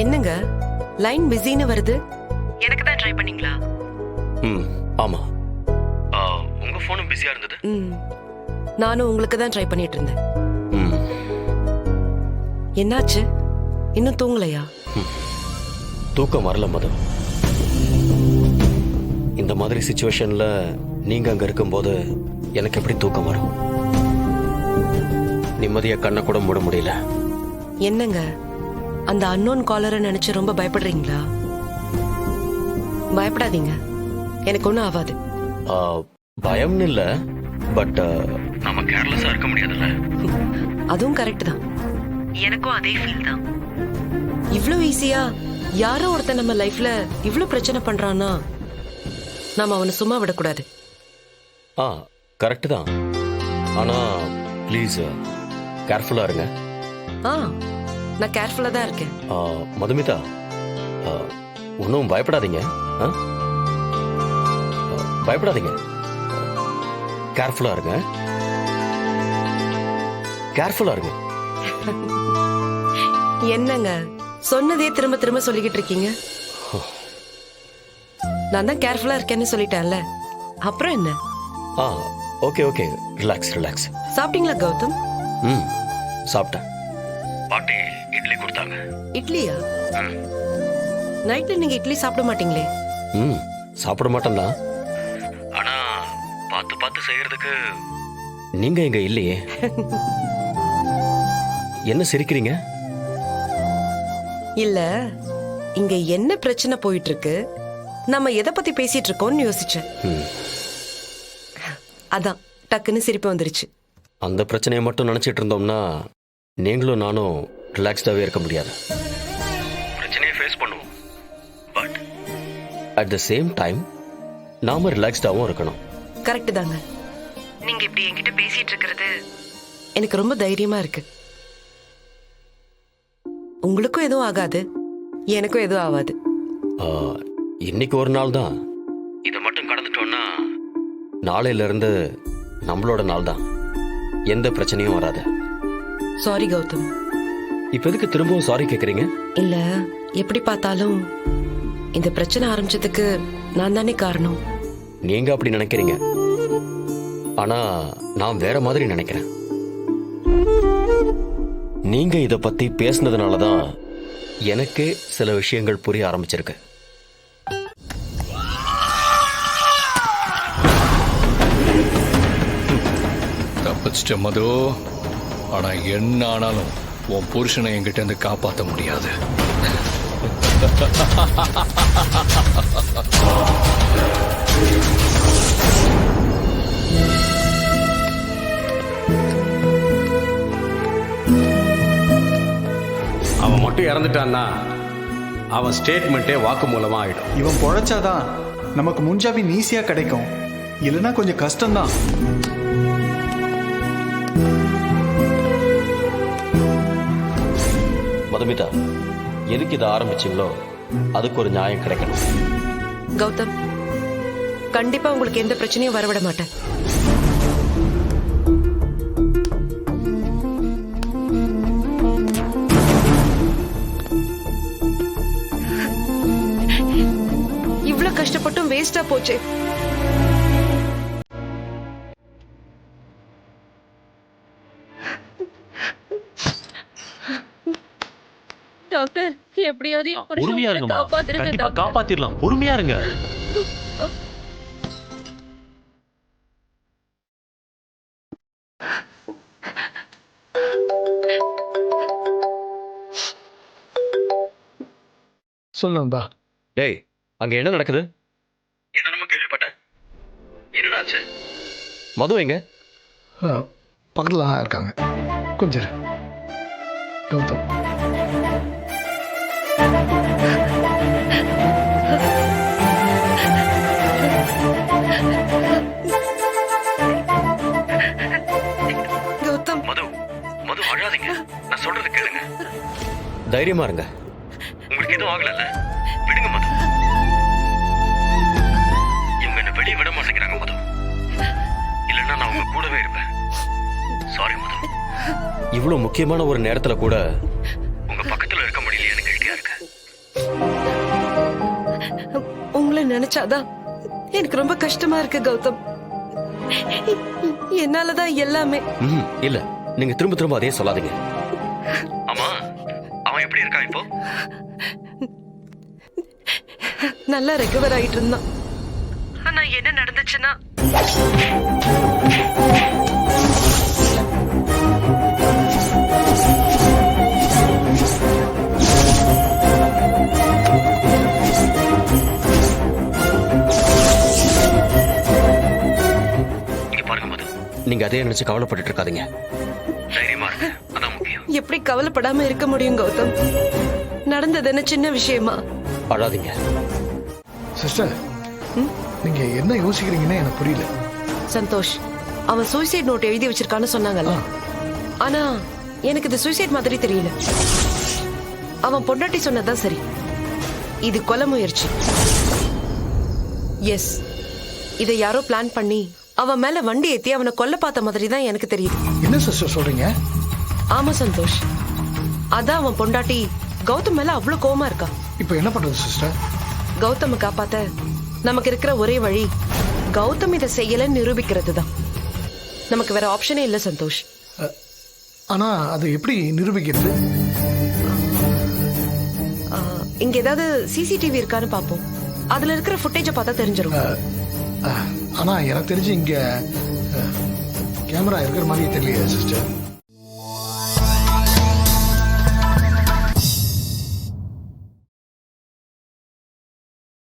என்னங்க லைன் பிஸின்னு வருது? எனக்கு தான் ட்ரை பண்ணீங்களா? ஆமா. உங்க போனும் பிஸியா இருந்தது. நானும் உங்களுக்கு தான் ட்ரை பண்ணிட்டு இருந்தேன். என்னாச்சு? இன்னும் தூங்கலையா? தூக்கம் வரல மது. இந்த மாதிரி சிச்சுவேஷன்ல நீங்க அங்க இருக்கும்போது எனக்கு எப்படி தூக்கம் வரும்? நிம்மதியா கண்ணை கூட மூட முடியல. என்னங்க அந்த அன்னோன் காலரை நினைச்சு ரொம்ப பயப்படுறீங்களா? பயப்படாதீங்க, எனக்கு ஒண்ணும் ஆகாது. பயம்னு இல்ல, பட் நம்ம கேர்லெஸ்ஸா இருக்க முடியாதுல்ல. அதுவும் கரெக்ட் தான். எனக்கும் அதே ஃபீல் தான். இவ்ளோ ஈஸியா யாரோ ஒருத்தன் நம்ம லைஃப்ல இவ்ளோ பிரச்சனை பண்றானா நாம அவனை சும்மா விடக்கூடாது. கரெக்ட் தான். ஆனா ப்ளீஸ் கேர்ஃபுல்லா இருங்க. நான் கேர்ஃபுல்லா தான் இருக்கேன். மதுமிதா, ஒன்றும் பயப்படாதீங்க. பயப்படாதீங்க, கேர்ஃபுல்லா இருங்க. கேர்ஃபுல்லா இருங்க. என்னங்க சொன்னதே திரும்ப திரும்ப சொல்லிக்கிட்டு இருக்கீங்க? நான் தான் கேர்ஃபுல்லா இருக்கேன்னு சொல்லிட்டேன்ல, அப்புறம் என்ன? Okay okay, relax relax. சாப்பிட்டீங்களா கௌதம்? சாப்பிட்டேன். பாட்டி இட்லி கொடுத்தாங்க. இட்லியா? நைட்ல நீங்க இட்லி சாப்பிட மாட்டீங்களே? சாப்பிட மாட்டேன் தான். ஆனா பார்த்து பார்த்து செய்யறதுக்கு நீங்க இங்க இல்லையே. என்ன சிரிக்கிறீங்க? இல்ல, இங்க என்ன பிரச்சனை போயிட்டு இருக்கு, நம்ம எதை பத்தி பேசிட்டு இருக்கோம்னு யோசிச்சேன். அதான் டக்குன்னு சிரிப்பு வந்துருச்சு. அந்த பிரச்சனையை மட்டும் நினைச்சிட்டு இருந்தோம்னா நீங்களும் நானும் ரிலாக்ஸ்டாவே இருக்க முடியாது. பிரச்சனையை ஃபேஸ் பண்ணுவோம், but at the same time நாம ரிலாக்ஸ்டாவும் இருக்கணும். கரெக்ட் தாங்க. நீங்க இப்படி என்கிட்ட பேசிட்டு இருக்கிறது எனக்கு ரொம்ப தைரியமா இருக்கு. உங்களுக்கும் எதுவும் ஆகாது, எனக்கும் எதுவும் ஆகாது. இன்னைக்கு ஒரு நாள் தான். இதை மட்டும் கடந்துட்டோம்னா நாளையில இருந்து நம்மளோட நாள் தான். எந்த பிரச்சனையும் வராது. சாரி கௌதம். இப்ப எதுக்கு திரும்பவும் சாரி கேக்குறீங்க? இல்ல, எப்படி பார்த்தாலும் இந்த பிரச்சனை ஆரம்பிச்சதுக்கு நான் தானே காரணம். நீங்க அப்படி நினைக்கிறீங்க, ஆனா நான் வேற மாதிரி நினைக்கிறேன். நீங்க இத பத்தி பேசினதுனாலதான் எனக்கே சில விஷயங்கள் புரிய ஆரம்பிச்சிருக்கு. தப்பிச்சிட்ட மது. ஆனா என்ன ஆனாலும் உன் புருஷனை என்கிட்ட இருந்து காப்பாற்ற முடியாது. அவன் மட்டும் இறந்துட்டான்னா அவன் ஸ்டேட்மெண்ட்டே வாக்கு மூலமா ஆயிடும். இவன் பொழைச்சாதான் நமக்கு முன்ஜாமீன் ஈஸியா கிடைக்கும், இல்லைன்னா கொஞ்சம் கஷ்டம்தான். மதுமிதா, எதுக்கு இதை ஆரம்பிச்சீங்களோ அதுக்கு ஒரு நியாயம் கிடைக்கணும். கௌதம், கண்டிப்பா உங்களுக்கு எந்த பிரச்சனையும் வரவிட மாட்டேன். இவ்வளவு கஷ்டப்பட்டும் வேஸ்டா போச்சு. டாக்டர், எப்படியாவது பொறுமையா இருங்கம்மா. கண்டிப்பா காப்பாத்திரலாம். பொறுமையா இருங்க. சொல்லுங்கப்பா. டேய், அங்க என்ன நடக்குது? என்ன கேள்விப்பட்டேன். என்னாச்சு? மது எங்க? பக்கத்துல தான் இருக்காங்க. கொஞ்சம் இரு. கௌதம், கௌதம், மது, மது அழாதீங்க. நான் சொல்றது கேளுங்க. தைரியமா இருங்க. உங்களுக்கு எதுவும் ஆகல, விடுங்க மது. இவங்க என்ன வெளியே விட மாட்டேங்கிறாங்க மது. இல்லைன்னா நான் உங்க கூடவே இருப்பேன். சாரி மது. இவ்வளவு முக்கியமான ஒரு நேரத்துல கூட உங்க பக்கத்துல இருக்க முடியல, எனக்கு கில்ட்டியா இருக்கு. உங்களை நினைச்சாதான் எனக்கு ரொம்ப கஷ்டமா இருக்கு கௌதம். என்னாலதான் எல்லாமே. இல்ல, நீங்க திரும்ப திரும்ப அதே சொல்லாதீங்க. ஆமா, அவன் எப்படி இருக்கான் இப்போ? நல்லா ரெக்கவர் ஆயிட்டு இருந்தான். ஆனா என்ன நடந்துச்சுன்னா, இங்க பாருங்க மது, நீங்க அதே நினைச்சு கவலைப்பட்டு இருக்காதீங்க. தைரியமா இருங்க, அதான் முக்கியம். எப்படி கவலைப்படாம இருக்க முடியும் கௌதம்? நடந்தது என்ன சின்ன விஷயமா? அழாதீங்க. சிஸ்டர், நீங்க என்ன யோசிக்கிறீங்கன்னு எனக்கு புரியல. சந்தோஷ், அவன் சூசைட் நோட் எழுதி வச்சிருக்கான்னு சொன்னாங்கல்ல. ஆனா எனக்கு இது சூசைட் மாதிரி தெரியல. அவன் பொண்டாட்டி சொன்னதான் சரி. இது கொலை முயற்சி. எஸ், இதை யாரோ பிளான் பண்ணி அவன் மேல வண்டி ஏத்தி அவனை கொல்ல பார்த்த மாதிரி தான் எனக்கு தெரியுது. என்ன சிஸ்டர் சொல்றீங்க? ஆமா சந்தோஷ், அதான் அவன் பொண்டாட்டி கௌதம் மேல அவ்வளவு கோவமா இருக்கா. இப்போ என்ன பண்றது சிஸ்டர்? கௌதம காப்பாத்த நமக்கு இருக்கிற ஒரே வழி கௌதம் இதை செய்யலன்னு நிரூபிக்கிறது தான். நமக்கு வேற ஆப்ஷனே இல்ல சந்தோஷ். ஆனா அது எப்படி நிரூபிக்கிறது? இங்க ஏதாவது சிசிடிவி இருக்கான்னு பாப்போம். அதுல இருக்கிற ஃபுட்டேஜை பார்த்தா தெரிஞ்சிடும். ஆனா எனக்கு தெரிஞ்சு இங்க கேமரா இருக்கிற மாதிரி தெரியல சிஸ்டர்.